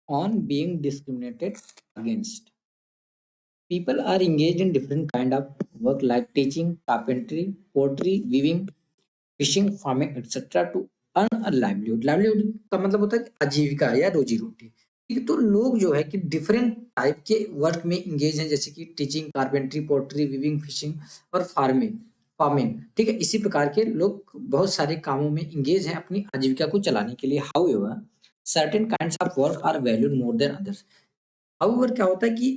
on being discriminated against. People are engaged in different kind of work like teaching, carpentry, pottery, weaving, fishing, farming etcetera to earn a livelihood. Livelihood का मतलब होता है आजीविका या रोजी रोटी। ठीक है, तो लोग जो है कि डिफरेंट टाइप के वर्क में इंगेज हैं, जैसे कि teaching, carpentry, pottery, weaving, fishing और फार्मिंग फार्मिंग ठीक है, इसी प्रकार के लोग बहुत सारे कामों में इंगेज हैं अपनी आजीविका को चलाने के लिए। However certain kinds of work are valued more than others. However क्या होता है कि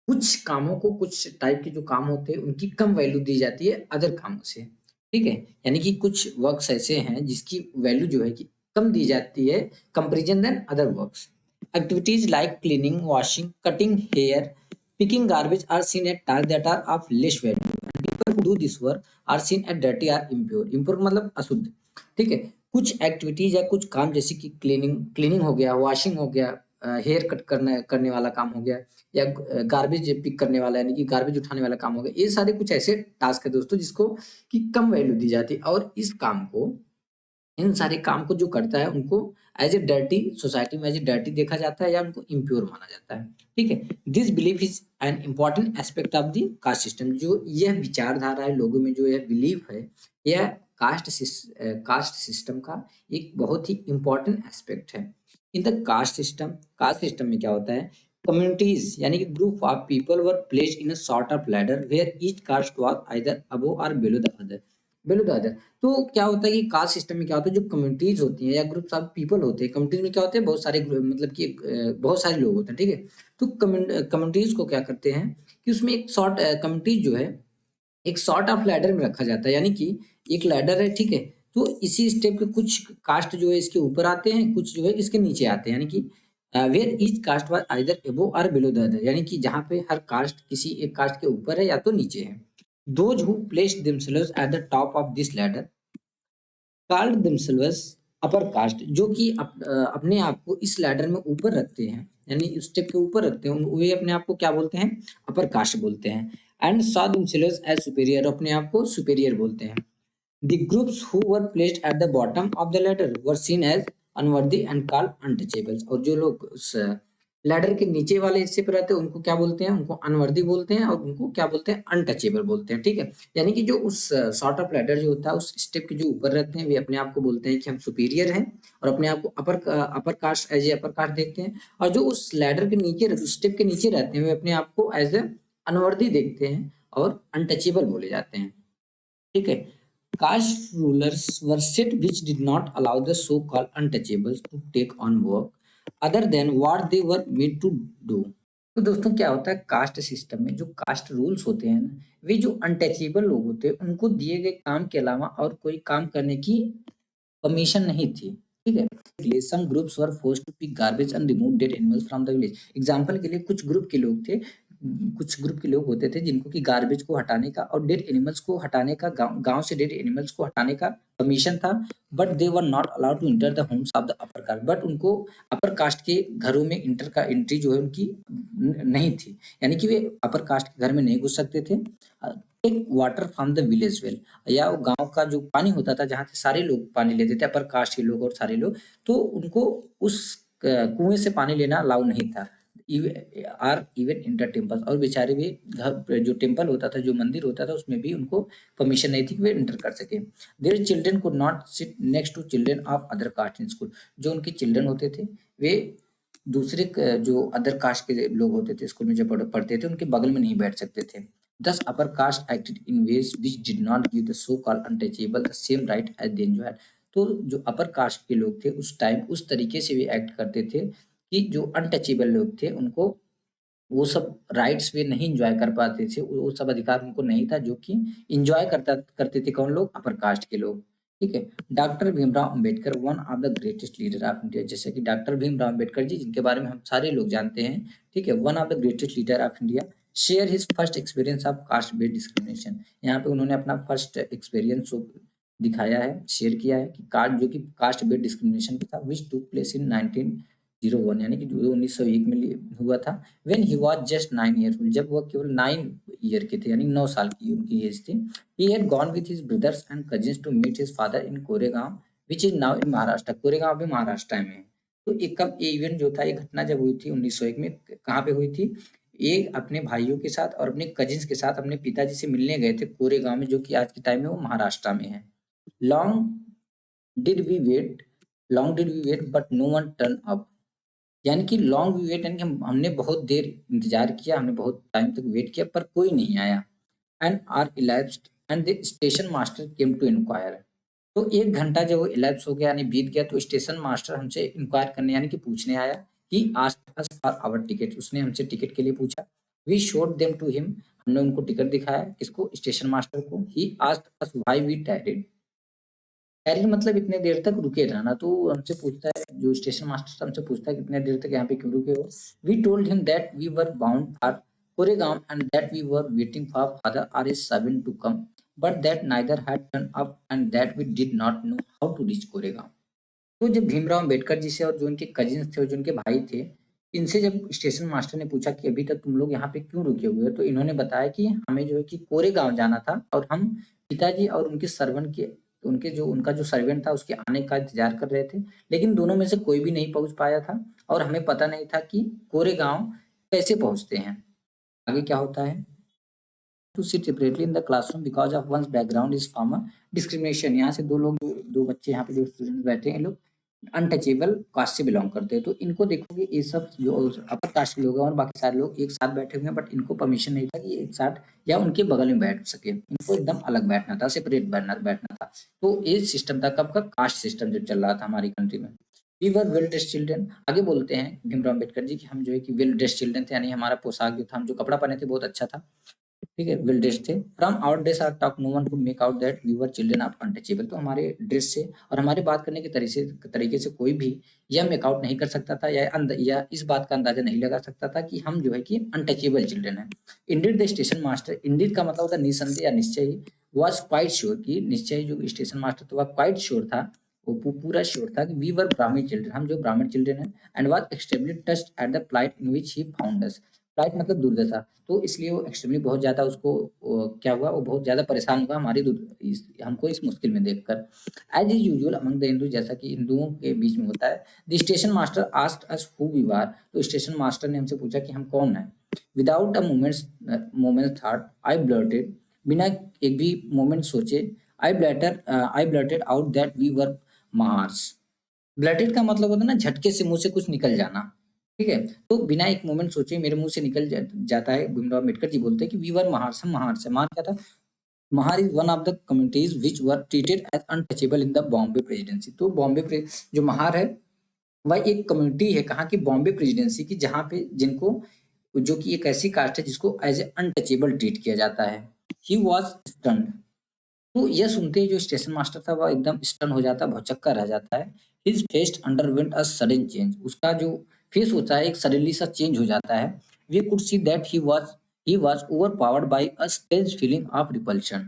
कुछ कामों को, कुछ टाइप के जो काम होते हैं उनकी कम वैल्यू दी जाती है अदर कामों से। ठीक है, यानी कि कुछ वर्क्स ऐसे हैं जिसकी वैल्यू जो है कि कम दी जाती है comparison than other works. Activities like cleaning, washing, cutting hair, picking garbage are seen as tasks that are of less value and people who do this work are seen as dirty or impure। impure मतलब अशुद्ध। ठीक है, कुछ activities या कुछ काम जैसे कि क्लीनिंग हो गया, वॉशिंग हो गया, हेयर कट करने वाला काम हो गया, या गार्बेज पिक करने वाला यानी कि गार्बेज उठाने वाला काम हो गया। ये सारे कुछ ऐसे टास्क है दोस्तों जिसको कि कम वैल्यू दी जाती है, और इस काम को, इन सारे काम को जो करता है उनको एज ए डर्टी, सोसाइटी में एज ए डर्टी देखा जाता है या उनको इम्प्योर माना जाता है। ठीक है, this belief is an important aspect of the caste system. जो यह विचारधारा है लोगों में, जो यह बिलीफ है, यह कास्ट सिस्टम का एक बहुत ही इम्पॉर्टेंट एस्पेक्ट है। इन द कास्ट सिस्टम में क्या होता है, कम्युनिटीज यानी कि group of people were placed in a sort of ladder where each caste was either above or below the other. तो क्या होता है कि कास्ट सिस्टम में क्या होता है, जो कम्युनिटीज होती हैं या ग्रुप्स ऑफ पीपल होते हैं, कम्युनिटीज में क्या होते हैं, बहुत सारे मतलब कि बहुत सारे लोग होते हैं। ठीक है, तो कम्युनिटीज को क्या करते हैं कि उसमें एक शॉर्ट कम्युनिटीज जो है एक सॉर्ट ऑफ लैडर में रखा जाता है, यानी कि एक लैडर है। ठीक है, तो इसी स्टेप के कुछ कास्ट जो है इसके ऊपर आते हैं, कुछ जो है इसके नीचे आते हैं, यानी कि where each caste was either above or below the other, यानी कि जहाँ पे हर कास्ट किसी एक कास्ट के ऊपर है या तो नीचे है। Those who placed themselves at the top of this ladder called themselves upper caste, जो कि अपने आप को इस लैडर में ऊपर रखते हैं, यानी इस स्टेप के ऊपर रखते हैं, वे अपने आप को क्या बोलते हैं, अपर कास्ट बोलते हैं। And saw themselves as superior, अपने आप को सुपीरियर बोलते हैं। The groups who were placed at the bottom of the ladder were seen as unworthy and called untouchables। और जो लोग उस लैडर के नीचे वाले हिस्से पर रहते हैं उनको क्या बोलते हैं, उनको अनवर्दी बोलते हैं, और उनको क्या बोलते हैं, अनटचेबल बोलते हैं। ठीक है, यानी कि जो उस सॉर्ट ऑफ लैडर जो होता है उस स्टेप के जो ऊपर रहते हैं वे अपने आप को बोलते हैं कि हम सुपीरियर हैं, और अपने आप को upper caste as a upper caste देखते हैं। और जो उस लैडर के नीचे स्टेप के नीचे रहते हैं वे अपने आप को एज ए अनवर्दी देखते हैं और अनटचेबल बोले जाते हैं। ठीक है, caste rulers were set which did not allow the so-called untouchables to take on work other than what they were made to do। तो दोस्तों क्या होता है, कास्ट सिस्टम में जो कास्ट रूल्स होते हैं ना, वे जो अनटचेबल लोग होते हैं उनको दिए गए काम के अलावा और कोई काम करने की परमिशन नहीं थी। ठीक है, some groups were forced to pick garbage and remove dead animals from the village. Example के लिए कुछ ग्रुप के लोग थे, कुछ ग्रुप के लोग होते थे जिनको कि गार्बेज को हटाने का और डेड एनिमल्स को हटाने का, गांव से डेड एनिमल्स को हटाने का परमिशन था, but they were not allowed to enter the homes of the upper caste. But उनको अपर कास्ट के घरों में एंट्री जो है उनकी नहीं थी, यानी कि वे अपर कास्ट के घर में नहीं घुस सकते थे। Take water from the village well, या वो गांव का जो पानी होता था जहाँ से सारे लोग पानी लेते थे, अपर कास्ट के लोग और सारे लोग, तो उनको उस कुएं से पानी लेना अलाउ नहीं था। आर इवन इंटर टेम्पल, और बेचारे भी घर जो टेम्पल होता था, जो मंदिर होता था, उसमें भी उनको परमिशन नहीं थी कि वे इंटर कर सके। Their children could not sit next to children of other caste in school. जो उनके चिल्ड्रन होते थे वे दूसरे जो अदर कास्ट के लोग होते थे स्कूल में जब पढ़ते थे उनके बगल में नहीं बैठ सकते थे। Thus, upper caste acted in ways which did not give the so-called untouchable the same right as they enjoyed। तो जो अपर कास्ट के लोग थे उस टाइम उस तरीके से वे एक्ट करते थे कि जो अनटचेबल लोग थे उनको वो सब राइट्स वे नहीं एंजॉय कर पाते थे, वो सब अधिकार उनको नहीं था जो कि एंजॉय करते थे कौन लोग, अपर कास्ट के लोग। ठीक है, doctor Bhimrao Ambedkar one of the greatest leader of India, जैसे कि डॉक्टर भीमराव अंबेडकर जी जिनके बारे में हम सारे लोग जानते हैं। ठीक है, one of the greatest leader of India share his first experience of caste based discrimination. यहाँ पे उन्होंने अपना फर्स्ट एक्सपीरियंस दिखाया है, शेयर किया है कि कास्ट जो कि कास्ट बेस्ड डिस्क्रिमिनेशन था, विच टुक प्लेस इन 1901, यानी कि जो 1901 में हुआ था। When he was just 9 years old, जब वह केवल 9 ईयर के थे, यानी 9 साल की उनकी एज थी। He had gone with his brothers and cousins to meet his father in Koregaon which is now in Maharashtra. Koregaon भी महाराष्ट्र में है। तो एक कब ये इवेंट जो था, ये घटना जब हुई थी 1901 में, कहाँ पे हुई थी? ये अपने भाइयों के साथ और अपने कजिन्स के साथ अपने पिताजी से मिलने गए थे कोरेगांव में, जो कि आज के टाइम में वो महाराष्ट्र में है। Long did we wait long did we wait but no one turn up. यानी कि लॉन्ग वी वेट, यानी कि हमने बहुत देर इंतजार किया, हमने बहुत टाइम तक वेट किया, पर कोई नहीं आया। An hour elapsed and the station master came to enquire. तो 1 घंटा जब वो इलैप्स हो गया, यानी बीत गया, तो स्टेशन मास्टर हमसे इंक्वायर करने, यानी कि पूछने आया। He asked us for our ticket. उसने हमसे टिकट के लिए पूछा। We showed them to him. हमने उनको टिकट दिखाया। किसको? स्टेशन मास्टर को। He asked us why we tarried. Tarried मतलब इतने देर तक रुके रहना। तो वो हमसे पूछता है, जो स्टेशन मास्टर हमसे पूछता है, कितने देर तक यहाँ पे क्यों रुके हो? We told him that we were bound for Koregaon and that we were waiting for father और his servant to come, but that neither had turned up and that we did not know how to reach Koregaon. तो जब भीमराव अम्बेडकर जी से और जो उनके cousins थे और जो उनके भाई थे, इनसे जब स्टेशन मास्टर ने पूछा कि अभी तक तुम लोग यहाँ पे क्यों रुके हुए हो, तो इन्होंने बताया कि हमें जो है कि कोरेगांव जाना था, और हम पिताजी और उनके सर्वेंट के उनके जो उनका जो सर्वेंट था उसके आने का इंतजार कर रहे थे, लेकिन दोनों में से कोई भी नहीं पहुंच पाया था, और हमें पता नहीं था कि कोरेगांव कैसे पहुंचते हैं। आगे क्या होता है? To sit separately in the classroom because of one's background is former discrimination. यहाँ से दो लोग, दो बच्चे यहाँ पे जो स्टूडेंट बैठे हैं, ये लोग अनटचेबल कास्ट से बिलोंग करते हैं। तो इनको देखोगे, ये सब जो अपर कास्ट के लोग हैं और बाकी सारे लोग एक साथ बैठे हुए हैं, बट इनको परमिशन नहीं था कि ये एक साथ या उनके बगल में बैठ सके। इनको एकदम अलग बैठना था, सेपरेट बैठना था। तो ये सिस्टम था कब का? कास्ट सिस्टम जब चल रहा था हमारी कंट्री में। We were well dress children. आगे बोलते हैं भीमराव अम्बेडकर जी कि हम जो है कि वेल ड्रेस चिल्ड्रन थे, यानी हमारा पोशाक जो था, हम जो कपड़ा पहने थे बहुत अच्छा था। ठीक है, वेल ड्रेस थे। From our dress or talk no one could make out that we were children of untouchable. तो हमारे ड्रेस से और हमारे बात करने के तरीके से कोई भी यह मेक आउट नहीं कर सकता था, या इस बात का अंदाजा नहीं लगा सकता था कि हम जो है कि अनटचेबल चिल्ड्रन है। Indeed the station master, Indeed का मतलब होता है निसंदेह या निश्चय ही, वॉज क्वाइट श्योर की निश्चय, जो स्टेशन मास्टर था वह क्वाइट श्योर था, वो पूरा श्योर था कि वी वर ब्राह्मण चिल्ड्रन, हम जो ब्राह्मण चिल्ड्रन है। And was extremely touched at the plight in which he found us. Flight मतलब दुर्दशा, तो इसलिए वो एक्सट्रीमली बहुत ज़्यादा उसको क्या हुआ, वो बहुत ज़्यादा परेशान हुआ हमारी हमको इस मुश्किल में देखकर। As is usual among the Hindu, जैसा कि हिंदुओं के बीच में होता है। The station master asked us who we were. तो स्टेशन मास्टर ने हमसे पूछा कि हम कौन हैं। Without a moment thought I blurted, बिना एक भी मोमेंट सोचे, I blurted out that we were Mahars. Blurted का मतलब होता है ना झटके से मुंह से कुछ निकल जाना। ठीक है, तो बिना एक मोमेंट सोचे मेरे मुंह से निकल जाता है। भीमराव अम्बेडकर जी बोलते हैं कि वी वर महार से। महार से, महार क्या था? Mahar is one of the communities which were treated as untouchable in the Bombay presidency. तो जो महार है वह एक कम्युनिटी है कहाँ की? बॉम्बे प्रेसिडेंसी की, जहाँ पे जिनको, जो कि एक ऐसी कास्ट है जिसको एज ए अनटचेबल ट्रीट किया जाता है। He was stunned. तो यह सुनते ही जो स्टेशन मास्टर था वह एकदम स्टन हो जाता है, भौचक्का रह जाता है। His face underwent a sudden change. उसका जो फेस होता है एक सडनली सा चेंज हो जाता है। We could see that he was overpowered by a strange feeling of repulsion.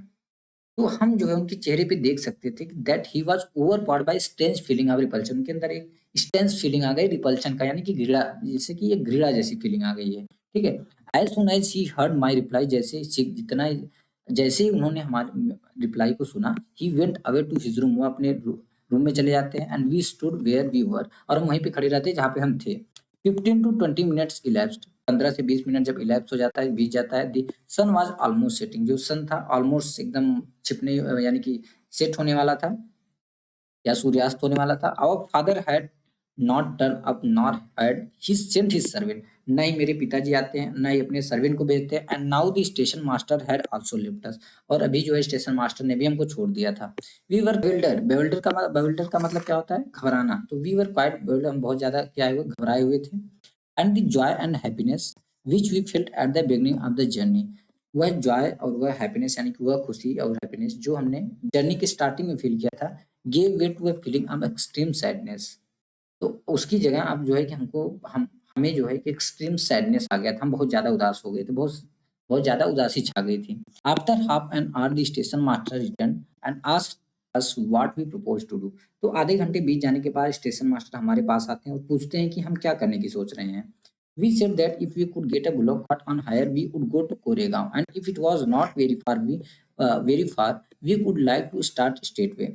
तो हम जो है उनके चेहरे पे देख सकते थे कि that he was overpowered by strange feeling of repulsion. उनके अंदर एक स्ट्रेंज फीलिंग आ गई रिपल्शन का, यानी कि घृणा, जैसे कि ये घृणा जैसी फीलिंग आ गई है। ठीक है। As soon as he heard my reply, जैसे ही उन्होंने हमारे रिप्लाई को सुना, he went away to his room. वो अपने रूम में चले जाते हैं। And we stood where we were, और हम वहीं पे खड़े रहते हैं जहाँ पे हम थे। 15 to 20 मिनट्स इलैप्स्ड। 15 से 20 मिनट जब इलैप्स हो जाता है, बीत जाता है। दी सन वाज ऑलमोस्ट सेटिंग। जो सन था ऑलमोस्ट एकदम छिपने, यानी कि सेट होने वाला था, या सूर्यास्त होने वाला था। Our father had not turn up nor had he sent his servant. न ही मेरे पिताजी आते हैं, न ही अपने सर्वेंट को भेजते हैं। And now the station master had also left अस। और अभी जो है स्टेशन मास्टर ने भी हमको छोड़ दिया था। वी वर बेविल्डर का मतलब क्या होता है? घबराना। तो वी वर क्वाइट बेविल्डर, हम बहुत ज्यादा क्या हुए, घबराए हुए थे। And the joy and happiness which we felt at the beginning of the journey. वह जॉय और वह हैप्पीनेस, यानी कि वह खुशी और हैप्पीनेस जो हमने जर्नी के स्टार्टिंग में फील किया था, give way to a feeling of extreme sadness. तो उसकी जगह आप जो है कि हमें जो है कि एक्सट्रीम सैडनेस आ गया था। हम बहुत ज़्यादा उदास हो गए थे, बहुत बहुत ज़्यादा उदासी छा गई थी। After half an hour the station master return and asked us what we propose to do. तो आधे घंटे बीत जाने के बाद स्टेशन मास्टर हमारे पास आते हैं और पूछते हैं कि हम क्या करने की सोच रहे हैं। We said that if we could get a bullock cart on hire, we would go to Koregaon, and if it was not very far, we could like to start straightway.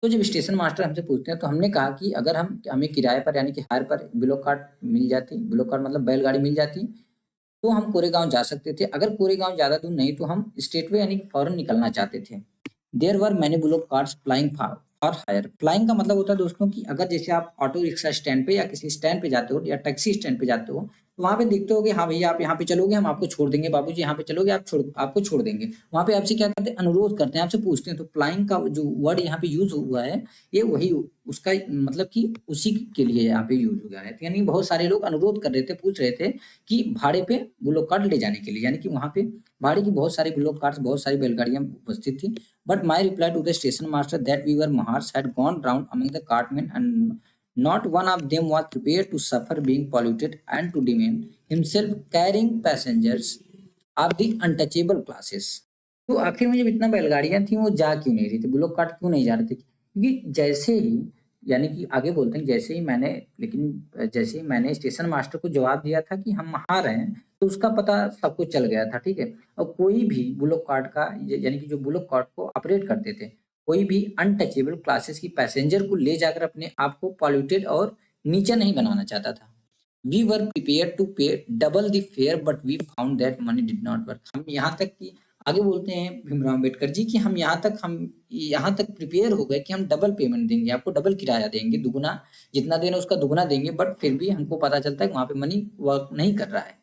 तो जब स्टेशन मास्टर हमसे पूछते हैं तो हमने कहा कि अगर हमें किराए पर यानी कि हायर पर बिलो कार्ट मिल जाती, बिलो कार्ट मतलब बैलगाड़ी मिल जाती, तो हम कोरेगांव जा सकते थे। अगर कोरेगांव ज़्यादा दूर नहीं तो हम स्टेटवे यानी कि फॉरेन निकलना चाहते थे। There were many bullock carts flying for hire. Flying का मतलब होता है दोस्तों कि अगर जैसे आप ऑटो रिक्शा स्टैंड पे या किसी स्टैंड पे जाते हो या टैक्सी स्टैंड पे जाते हो, तो वहाँ पे देखते हो कि हाँ भैया आप यहाँ पे चलोगे हम आपको छोड़ देंगे, बाबूजी यहाँ पे चलोगे आपको छोड़ देंगे। वहाँ पे आपसे क्या करते हैं, अनुरोध करते हैं, आपसे पूछते हैं। तो फ्लाइंग का जो वर्ड यहाँ पे यूज हुआ है, ये वही उसका मतलब कि उसी के लिए यहाँ पे यूज हुआ है। तो यानी बहुत सारे लोग अनुरोध कर रहे थे, पूछ रहे थे कि भाड़े पे बुलोक कार्ट ले जाने के लिए, यानी कि वहाँ पे भाड़े की बहुत सारी बुलोक कार्ट्स, बहुत सारी बैलगाड़ियां उपस्थित थी। But my reply to the station master that we were Mahars had gone round among the cartmen and not one of them was prepared to suffer being polluted and to demand himself carrying passengers of the untouchable classes. तो आखिर में जब इतना बैलगाड़ियां थी वो जा क्यों नहीं रही थी, बुलोक कार्ट क्यों नहीं जा रहे थे? क्योंकि जैसे ही यानी कि आगे बोलते हैं जैसे ही मैंने स्टेशन मास्टर को जवाब दिया था कि हम महार हैं, तो उसका पता सबको चल गया था, ठीक है। और कोई भी बुलोक कार्ट का यानी कि जो बुलोक कार्ट को ऑपरेट करते थे, कोई भी अनटचेबल क्लासेस की पैसेंजर को ले जाकर अपने आप को पॉल्यूटेड और नीचा नहीं बनाना चाहता था। We were prepare to pay double the fare but we found that money did not work. हम यहाँ तक कि आगे बोलते हैं भीमराव अम्बेडकर जी कि हम यहाँ तक प्रिपेयर हो गए कि हम डबल पेमेंट देंगे, आपको डबल किराया देंगे, दुगुना जितना देना उसका दुगुना देंगे, बट फिर भी हमको पता चलता है कि वहां पे मनी वर्क नहीं कर रहा है।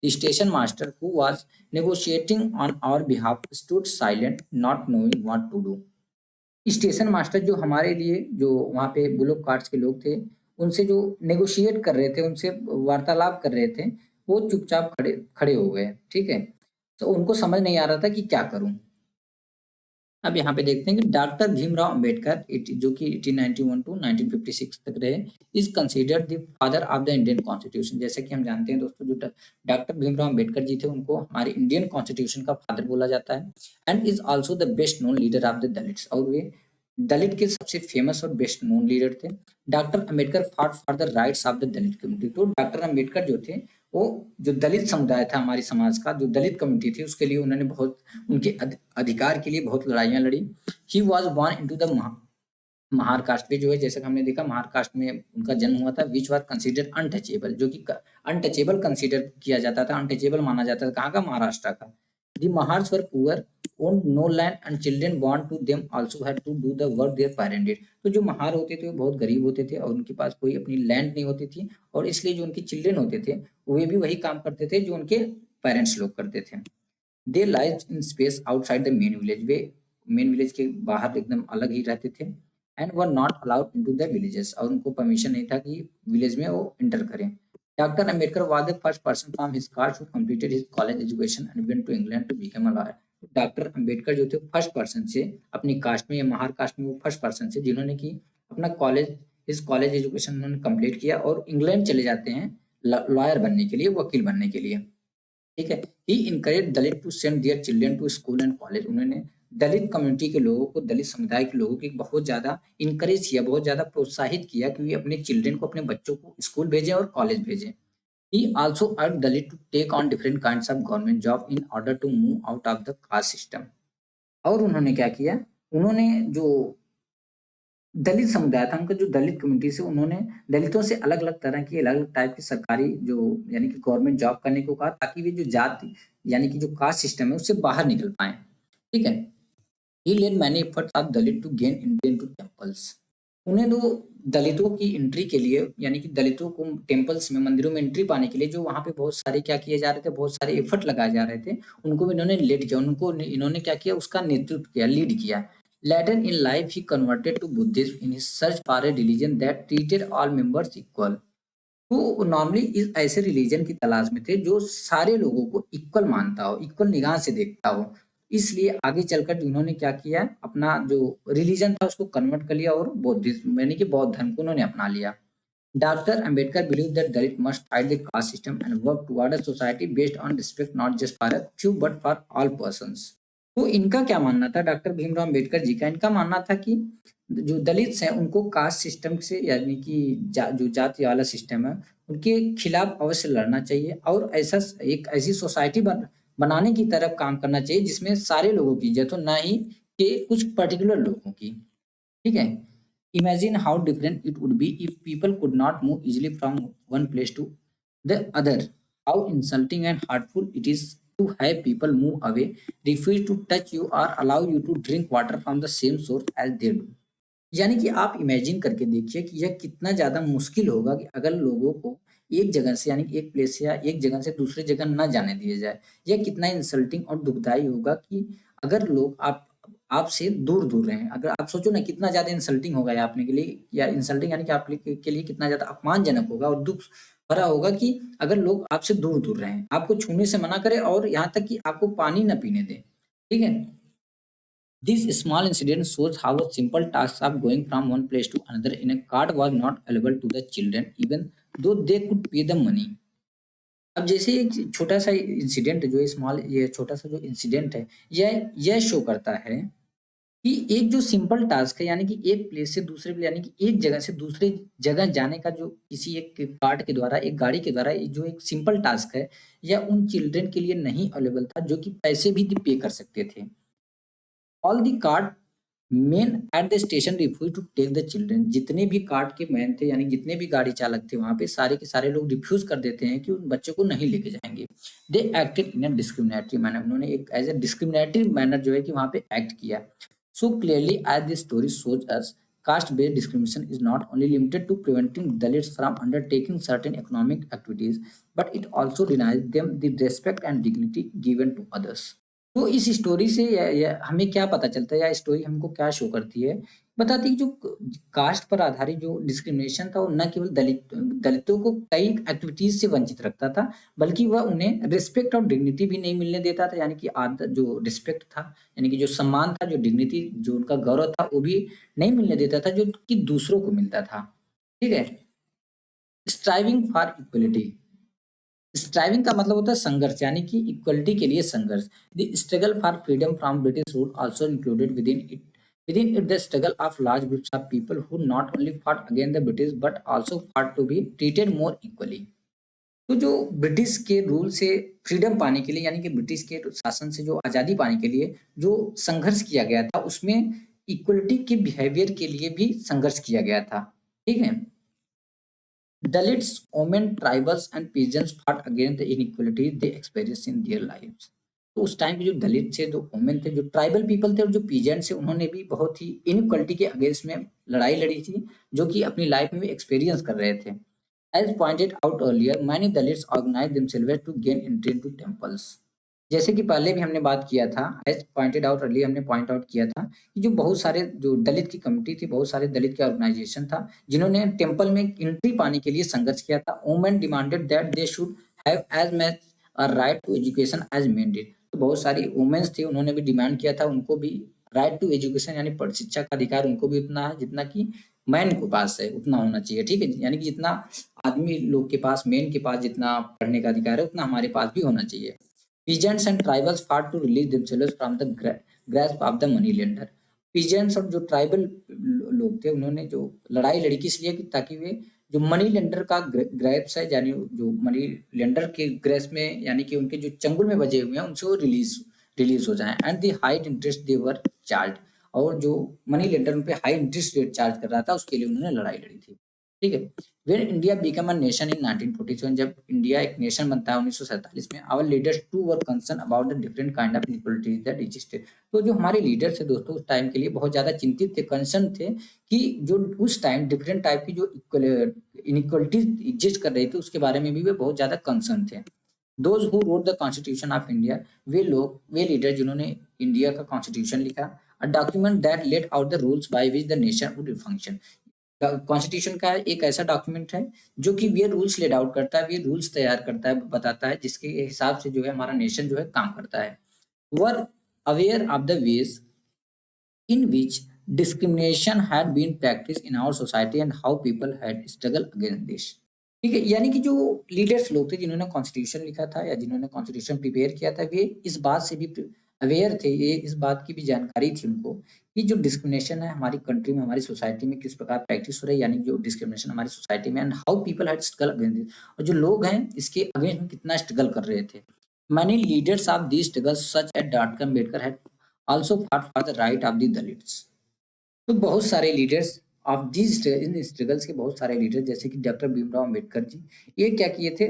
The station master, who was negotiating on our behalf, stood silent, not knowing what to do. Station master जो हमारे लिए जो वहाँ पे बुलोक कार्ट्स के लोग थे, उनसे जो नेगोशिएट कर रहे थे, उनसे वार्तालाप कर रहे थे, वो चुपचाप खड़े खड़े हो गए, ठीक है। तो उनको समझ नहीं आ रहा था कि क्या करूं। अब यहाँ पे देखते हैं कि डॉक्टर भीमराव अंबेडकर जो कि 1891 टू 1956 तक रहे, is considered the father of the Indian constitution. जैसे कि हम जानते हैं दोस्तों, जो डॉक्टर भीमराव अंबेडकर जी थे उनको हमारे इंडियन कॉन्स्टिट्यूशन का फादर बोला जाता है। And is also the best known leader of the Dalits, और वे दलित के सबसे फेमस और बेस्ट नोन लीडर थे। Doctor Ambedkar fought for the rights of the Dalit community. तो डॉक्टर अंबेडकर जो थे, वो जो दलित समुदाय था हमारे समाज का, जो दलित कम्युनिटी थी, उसके लिए उन्होंने बहुत उनके अधिकार के लिए बहुत लड़ाइयां लड़ी। He was born into the Mahar caste पे जो है, जैसे हमने देखा महार कास्ट में उनका जन्म हुआ था, विच वॉज कंसिडर अनटचेबल, जो कि अनटचेबल कंसिडर किया जाता था, अनटचेबल माना जाता था। कहाँ का? महाराष्ट्र का। दी महार्स वर poor, owned no land and children born to them also had to do the work their parents did। तो जो महार होते थे वो बहुत गरीब होते थे और उनके पास कोई अपनी लैंड नहीं होती थी, और इसलिए जो उनके चिल्ड्रन होते थे वे भी वही काम करते थे जो उनके पेरेंट्स लोग करते थे। They live in space outside the main village. वे मेन विलेज के बाहर एकदम अलग ही रहते थे। And were not allowed into the villages, और उनको परमिशन नहीं था कि विलेज में वो इंटर करें। Doctor Ambedkar was the first person from his caste who completed his college education and went to England to become a lawyer. Doctor Ambedkar जो थे फर्स्ट पर्सन से अपनी कास्ट में या महार कास्ट में वो फर्स्ट पर्सन से जिन्होंने की अपना कॉलेज एजुकेशन उन्होंने कंप्लीट किया और इंग्लैंड चले जाते हैं लॉयर बनने के लिए, वकील बनने के लिए, ठीक है। He encouraged Dalit to send their children to school and college. उन्होंने दलित कम्युनिटी के लोगों को, दलित समुदाय के लोगों की बहुत ज्यादा इनकरेज किया, बहुत ज्यादा प्रोत्साहित किया कि वे अपने चिल्ड्रन को, अपने बच्चों को स्कूल भेजें और कॉलेज भेजें। He also urged Dalit to take on different kinds of government job in order to move out of the caste system। और उन्होंने क्या किया, उन्होंने जो दलित समुदाय था, उनका जो दलित कम्युनिटी से, उन्होंने दलितों से अलग अलग तरह की, अलग अलग टाइप की सरकारी जो यानी कि गवर्नमेंट जॉब करने को कहा, ताकि वे जो जाति यानी कि जो कास्ट सिस्टम है उससे बाहर निकल पाए, ठीक है। He led many efforts of Dalit to gain entry into temples. उन्हें तो दलितों की एंट्री के लिए यानी कि दलितों को टेंपल्स में, मंदिरों में एंट्री पाने के लिए जो वहां पे बहुत सारे क्या किए जा रहे थे, बहुत सारे एफर्ट लगाए जा रहे थे, उनको भी इन्होंने लीड किया, उनको इन्होंने क्या किया, उसका नेतृत्व किया, लीड किया। Later in life he converted to Buddhism in his search for a religion that treated all members equal. तो नॉर्मली इस ऐसे रिलीजन की तलाश में थे जो सारे लोगों को इक्वल मानता हो, इक्वल निगाह से देखता हो। इसलिए आगे चलकर इन्होंने क्या किया, अपना जो रिलीजन था उसको कन्वर्ट कर लिया और बौद्धिज्म यानी कि बौद्ध धर्म को उन्होंने अपना लिया। Doctor Ambedkar believe that Dalit must fight the caste system and work toward a society based on respect not just for a few but for all persons. तो इनका क्या मानना था, डॉक्टर भीमराव अंबेडकर जी का, इनका मानना था कि जो दलित हैं उनको कास्ट सिस्टम से यानी कि जो जाति वाला सिस्टम है उनके खिलाफ अवश्य लड़ना चाहिए, और ऐसा एक ऐसी सोसाइटी बनाने की तरफ काम करना चाहिए जिसमें सारे लोगों की इज्जत हो, ना ही कि कुछ पर्टिकुलर लोगों की, ठीक है। Imagine how different it would be if people could not move easily from one place to the other. How insulting and hurtful it is to have people move away, refuse to touch you और allow you to drink water from the same source as they do. यानी कि आप imagine करके देखिए कि यह कितना ज़्यादा मुश्किल होगा कि अगर लोगों को एक जगह से यानी कि एक प्लेस या एक जगह से दूसरी जगह ना जाने दिया जाए। यह कितना इंसल्टिंग और दुखदाई होगा कि अगर लोग आप आपसे दूर-दूर रहें। अगर आप सोचो ना कितना ज़्यादा इंसल्टिंग होगा ये आपने के लिए या इंसल्टिंग यानी कि आप के लिए कितना ज़्यादा अपमानजनक होगा और दुःख भरा होगा कि अगर लोग आपसे दूर-दूर रहें, आपको छूने से मना करें और यहाँ तक कि आपको पानी ना पीने दें। ठीक है? This small incident shows how a simple task of going from one place to another in a cart was not available to the children, even though they could pay the money. अब जैसे एक छोटा सा incident जो small ये छोटा सा जो इंसिडेंट है, यह शो करता है कि एक जो सिंपल टास्क है यानी कि एक प्लेस से दूसरे प्लेस यानी कि एक जगह से दूसरी जगह जाने का जो किसी एक कार्ट के द्वारा, एक गाड़ी के द्वारा जो एक सिंपल टास्क है, यह उन चिल्ड्रन के लिए नहीं अवेलेबल था जो कि पैसे भी पे कर सकते थे। All the cart men at the station refuse to take the children. जितने भी कार्ट के मैन थे यानी जितने भी गाड़ी चालक थे वहां पे सारे के सारे लोग रिफ्यूज कर देते हैं कि उन बच्चों को नहीं लेके जाएंगे। दे acted in a discriminatory manner. उन्होंने एक एज ए डिस्क्रिमिनेटरी मैनर जो है कि वहां पे एक्ट किया। So clearly as this story shows us, caste based discrimination is not only limited to preventing Dalits from undertaking certain economic activities, but it also denies them the respect and dignity given to others। तो इस story से हमें क्या पता चलता है या story हमको क्या शो करती है? बताती है कि जो कास्ट पर आधारित जो डिस्क्रिमिनेशन था वो न केवल दलितों को कई एक्टिविटीज़ से वंचित रखता था, बल्कि वह उन्हें रिस्पेक्ट और डिग्निटी भी नहीं मिलने देता था। यानी कि जो रिस्पेक्ट था, यानी कि जो सम्मान था, जो डिग्निटी जो उनका गौरव था, वो भी नहीं मिलने देता था जो कि दूसरों को मिलता था। ठीक है? Striving for equality. स्ट्राइविंग का मतलब होता है संघर्ष यानी कि इक्वलिटी के लिए संघर्ष। The struggle for freedom from British rule also included within it the struggle of large groups of people who not only fought against the British but also fought to be treated more equally. तो जो British के rule से freedom पाने के लिए यानी कि British के शासन से जो आजादी पाने के लिए जो संघर्ष किया गया था उसमें इक्वलिटी के बिहेवियर के लिए भी संघर्ष किया गया था। ठीक है? Dalits, women, tribals and peasants fought against the inequality they experienced in their lives। तो उस टाइम पे जो दलित थे, जो वुमेन थे, जो ट्राइबल पीपल थे और जो पीजेंट्स थे, उन्होंने भी बहुत ही इनइक्वालिटी के अगेंस्ट में लड़ाई लड़ी थी, जो कि अपनी लाइफ में भी एक्सपीरियंस कर रहे थे। As pointed out earlier, many Dalits organized themselves to gain entry into temples। जैसे कि पहले भी हमने बात किया था, एज़ पॉइंटेड आउट अर्लियर हमने पॉइंट आउट किया था कि जो बहुत सारे जो दलित की कम्युनिटी थी, बहुत सारे दलित के ऑर्गेनाइजेशन था, जिन्होंने टेम्पल में एंट्री पाने के लिए संघर्ष किया था। Women demanded that they should have as much a right to education as men did. तो बहुत सारी वुमेन्स थी, उन्होंने भी डिमांड किया था, उनको भी राइट टू एजुकेशन यानी शिक्षा का अधिकार उनको भी उतना है जितना कि मैन के पास है, उतना होना चाहिए। ठीक है? यानी कि जितना आदमी लोग के पास, मेन के पास जितना पढ़ने का अधिकार है, उतना हमारे पास भी होना चाहिए। Peasants and tribals fought to release themselves from the grasp of the money lender। Peasants और जो ट्राइबल लोग थे उन्होंने जो लड़ाई लड़ी किस लिए कि ताकि वे जो मनी लेंडर का ग्रैप्स है यानी जो मनी लेंडर के ग्रेस में यानी कि उनके जो चंगुल में बजे हुए हैं उनसे वो रिलीज हो जाएं and the high interest they were charge. और जो मनी लेंडर उन पे हाई इंटरेस्ट रेट चार्ज कर रहा था उसके लिए उन्होंने लड़ाई लड़ी थी। ठीक है? When India became a nation in 1947, जब इंडिया एक नेशन बनता है 1947 में, our leaders too were concerned about the different kind of inequalities that existed। तो जो हमारे लीडर्स थे दोस्तों उस टाइम के लिए बहुत ज्यादा चिंतित थे, कंसर्न थे कि जो उस टाइम डिफरेंट टाइप की जो इनइक्वलिटीज एग्जिस्ट कर रही थी उसके बारे में भी वे बहुत ज्यादा कंसर्न थे। Those who wrote the constitution of India, way leader जिन्होंने इंडिया का कॉन्स्टिट्यूशन लिखा, a document that let out the rules by which the nation would function. Constitution का एक ऐसा डॉक्यूमेंट है जो कि ये रूल्स लेड आउट करता है, ये रूल्स तैयार करता है, बताता है जिसके हिसाब से जो है हमारा नेशन जो है काम करता है। Were aware of the ways in which discrimination had been practiced in our society and how people had struggled against this। ठीक है? यानी कि जो लीडर्स लोग थे जिन्होंने कॉन्स्टिट्यूशन लिखा था या जिन्होंने कॉन्स्टिट्यूशन प्रिपेयर किया था वे इस बात से भी अवेयर थे, ये इस बात की भी जानकारी थी उनको कि जो डिस्क्रिमिनेशन है हमारी कंट्री में, हमारी सोसाइटी में किस प्रकार प्रैक्टिस हो रही है, यानी जो डिस्क्रिमिनेशन हमारी सोसाइटी में and how people had struggle against this. और जो लोग हैं इसके अगेंस्ट में कितना स्ट्रगल कर रहे थे। Many leaders of these struggles such as Dr. Ambedkar had also fought for the right of the Dalits। तो बहुत सारे leaders of this in struggles के बहुत सारे लीडर जैसे कि डॉक्टर भीमराव अंबेडकर जी, ये क्या किए थे,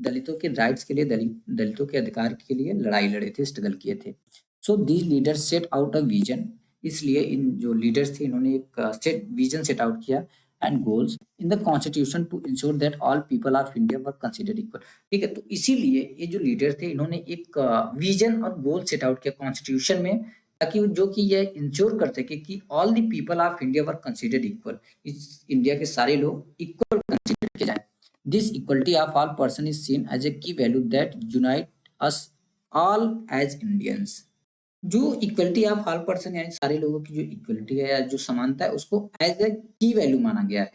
दलितों के राइट्स के लिए, दलितों के अधिकार के लिए लड़ाई लड़े थे, स्ट्रगल किए थे। So these leaders set out a vision, इसलिए इन जो लीडर्स थे इन्होंने एक सेट विजन सेट आउट किया and goals in the constitution to ensure that all people of India were considered equal. ठीक है, तो इसीलिए ये जो लीडर थे इन्होंने एक विजन और गोल सेट आउट किया कॉन्स्टिट्यूशन में, ताकि जो कि यह इंश्योर कर सके कि all the people of India were considered equal, इस इंडिया के सारे लोग इक्वल कंसिडर किए जाए। This equality of all person is seen as a key value that unite us all as Indians. जो इक्वलिटी ऑफ ऑल पर्सन यानी सारे लोगों की जो इक्वलिटी है या जो समानता है उसको एज ए की वैल्यू माना गया है,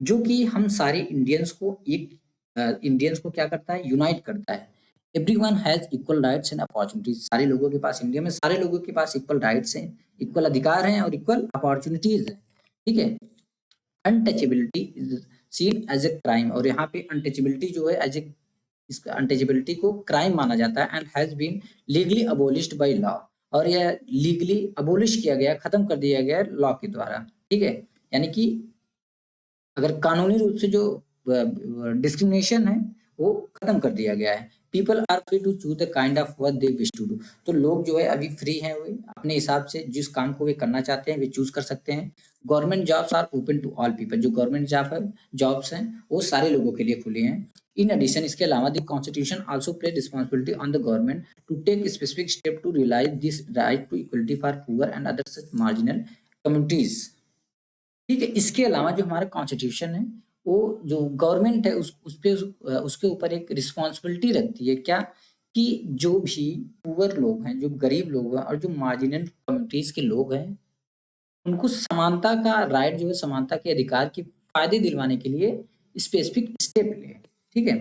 जो कि हम सारे इंडियंस को एक इंडियंस को क्या करता है, यूनाइट करता है। Everyone has equal rights and opportunities, सारे लोगों के पास, इंडिया में सारे लोगों के पास इक्वल राइट्स हैं, इक्वल अधिकार हैं और इक्वल अपॉर्चुनिटीज हैं। ठीक है, untouchability is seen as a crime, और यहाँ पे अनटचेबिलिटी जो है एज ए, इसका अनटचेबिलिटी को क्राइम माना जाता है and has been legally abolished by law, और यह लीगली अबोलिश किया गया, खत्म कर दिया गया लॉ के द्वारा। ठीक है, यानी कि अगर कानूनी रूप से जो डिस्क्रिमिनेशन है वो खत्म कर दिया गया है। People are free to choose the kind of work they wish to do, तो लोग जो है अभी फ्री हैं, वे अपने हिसाब से जिस काम को वे करना चाहते हैं वे चूज कर सकते हैं। Government jobs are open to all people, जो गवर्नमेंट जॉब है, जॉब्स हैं वो सारे लोगों के लिए खुले हैं। इन एडिशन, इसके अलावा the constitution also place responsibility on the government to take specific step to realise this right to equality for poor and other such marginal communities. ठीक है, इसके अलावा जो हमारा कॉन्स्टिट्यूशन है वो जो गवर्नमेंट है उस पे उसके ऊपर एक रिस्पॉन्सिबिलिटी रखती है, क्या कि जो भी पुअर लोग हैं, जो गरीब लोग हैं और जो मार्जिनल कम्युनिटीज के लोग हैं उनको समानता का राइट जो है, समानता के अधिकार के फायदे दिलवाने के लिए स्पेसिफिक स्टेप ले। ठीक है,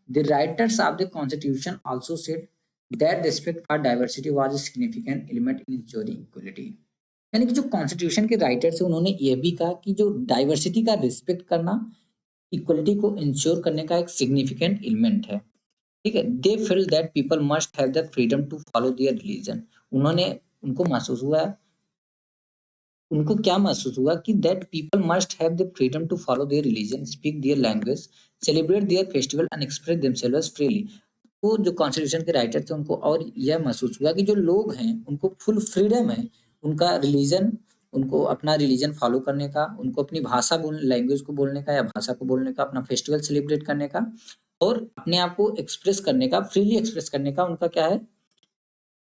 the writers of the constitution also said that respect for diversity was a significant element in ensuring equality। यानी कि जो कॉन्स्टिट्यूशन के राइटर्स हैं उन्होंने ये भी कहा कि जो डाइवर्सिटी का रिस्पेक्ट करना इक्वलिटी को इंश्योर करने का एक सिग्निफिकेंट एलिमेंट है। ठीक है, they feel that people must have the freedom to follow their religion, उन्होंने उनको महसूस हुआ, उनको क्या महसूस हुआ कि that people must have the freedom to follow their religion, speak their language, celebrate their festival and express themselves freely. वो जो कॉन्स्टिट्यूशन के राइटर थे उनको और यह महसूस हुआ कि जो लोग हैं उनको फुल फ्रीडम है उनका रिलीजन, उनको अपना रिलीजन फॉलो करने का, उनको अपनी भाषा बोल लैंग्वेज को बोलने का या भाषा को बोलने का, अपना फेस्टिवल सेलिब्रेट करने का और अपने आप को एक्सप्रेस करने का, फ्रीली एक्सप्रेस करने का उनका क्या है,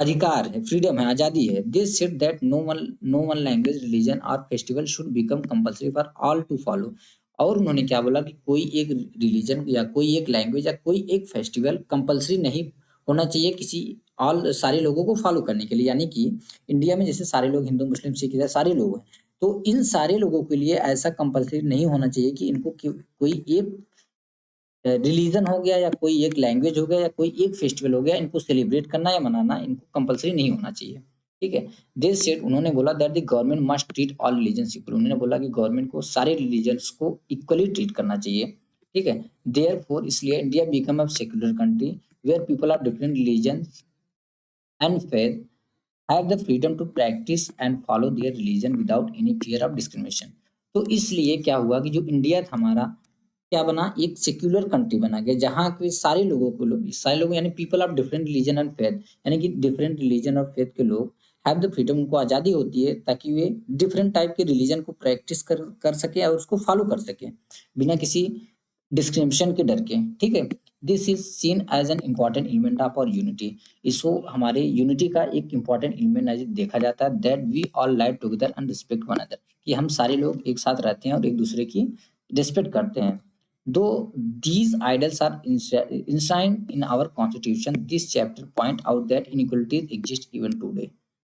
अधिकार है, फ्रीडम है, आजादी है। This said that no one language, religion और festival should become compulsory for all to follow. और उन्होंने क्या बोला कि कोई एक रिलीजन या कोई एक लैंग्वेज या कोई एक फेस्टिवल कंपल्सरी नहीं होना चाहिए किसी ऑल सारे लोगों को फॉलो करने के लिए। यानी कि इंडिया में जैसे सारे लोग हिंदू मुस्लिम सिख ईसाई सारे लोग हैं, तो इन सारे लोगों के लिए ऐसा कंपल्सरी नहीं होना चाहिए कि इनको कोई एक रिलीजन हो गया या कोई एक लैंग्वेज हो गया या कोई एक फेस्टिवल हो गया, इनको सेलिब्रेट करना या मनाना इनको कंपलसरी नहीं होना चाहिए। ठीक है, दे सेड, उन्होंने बोला that the government must treat all religions equal, उन्होंने बोला कि गवर्नमेंट को सारे रिलीजन्स को इक्वली ट्रीट करना चाहिए। ठीक है, देयरफॉर, इसलिए India become a secular country where people of different religions and faith have the freedom to practise and follow their religion without any fear of discrimination. तो इसलिए क्या हुआ कि जो इंडिया था हमारा क्या बना, एक सेक्युलर कंट्री बना गया जहाँ के सारे लोगों को, लोग सारे लोग यानी people of different religion and faith, यानी कि डिफरेंट रिलीजन और फेथ के लोग हैव द फ्रीडम, उनको आज़ादी होती है ताकि वे डिफरेंट टाइप के रिलीजन को प्रैक्टिस कर सके और उसको फॉलो कर सके बिना किसी डिस्क्रिमिनेशन के डर के। ठीक है, this is seen as an important element of our unity, इसको हमारे यूनिटी का एक इम्पॉर्टेंट एलिमेंट एज देखा जाता है। That we all live together and respect one other, कि हम सारे लोग एक साथ रहते हैं और एक दूसरे की रिस्पेक्ट करते हैं। दो these ideals are enshrined in our constitution, this chapter point out that inequalities exist even today।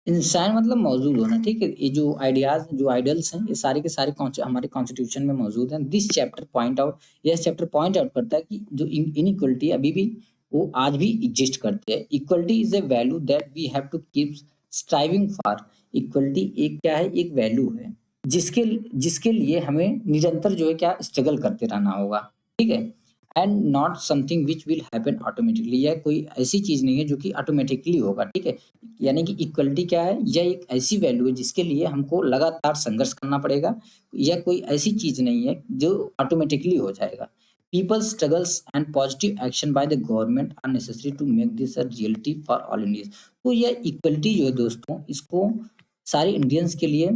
इंसान मतलब मौजूद होना। ठीक है, ये जो आइडियाज जो आइडल्स हैं ये सारे के सारे हमारे कॉन्स्टिट्यूशन में मौजूद हैं। दिस चैप्टर पॉइंट आउट, यह चैप्टर पॉइंट आउट करता है कि जो इनइक्वलिटी अभी भी वो आज भी एग्जिस्ट करते हैं। Equality is a value that we have to keep striving for. Equality एक क्या है, एक वैल्यू है जिसके जिसके लिए हमें निरंतर जो है क्या स्ट्रगल करते रहना होगा। ठीक है, and not something which will happen automatically. यह कोई ऐसी चीज नहीं है जो कि ऑटोमेटिकली होगा, ठीक है। यानी कि इक्वलिटी क्या है, यह एक ऐसी वैल्यू है जिसके लिए हमको लगातार संघर्ष करना पड़ेगा। यह कोई ऐसी चीज नहीं है जो ऑटोमेटिकली हो जाएगा। People struggles and positive action by the government are necessary to make this a reality for all Indians. तो यह इक्वलिटी जो है दोस्तों, इसको सारे इंडियंस के लिए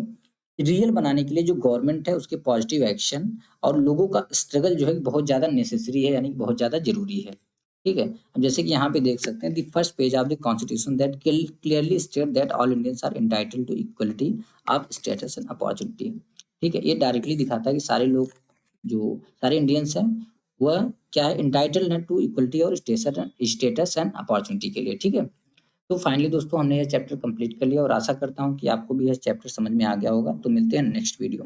रियल बनाने के लिए जो गवर्नमेंट है उसके पॉजिटिव एक्शन और लोगों का स्ट्रगल जो है बहुत ज़्यादा नेसेसरी है, यानी कि बहुत ज़्यादा ज़रूरी है। ठीक है? अब जैसे कि यहाँ पे देख सकते हैं, the first page of the constitution that clearly state that all Indians are entitled to equality of status and opportunity. ठीक है? ये डायरेक्टली दिखाता है कि सारे लोग, जो सारे इंडियंस हैं, वह क्या है, एंटाइटल्ड है टू इक्वलिटी और स्टेटस एंड अपॉर्चुनिटी के लिए। ठीक है? तो फाइनली दोस्तों हमने ये चैप्टर कंप्लीट कर लिया और आशा करता हूँ कि आपको भी यह चैप्टर समझ में आ गया होगा। तो मिलते हैं नेक्स्ट वीडियो में।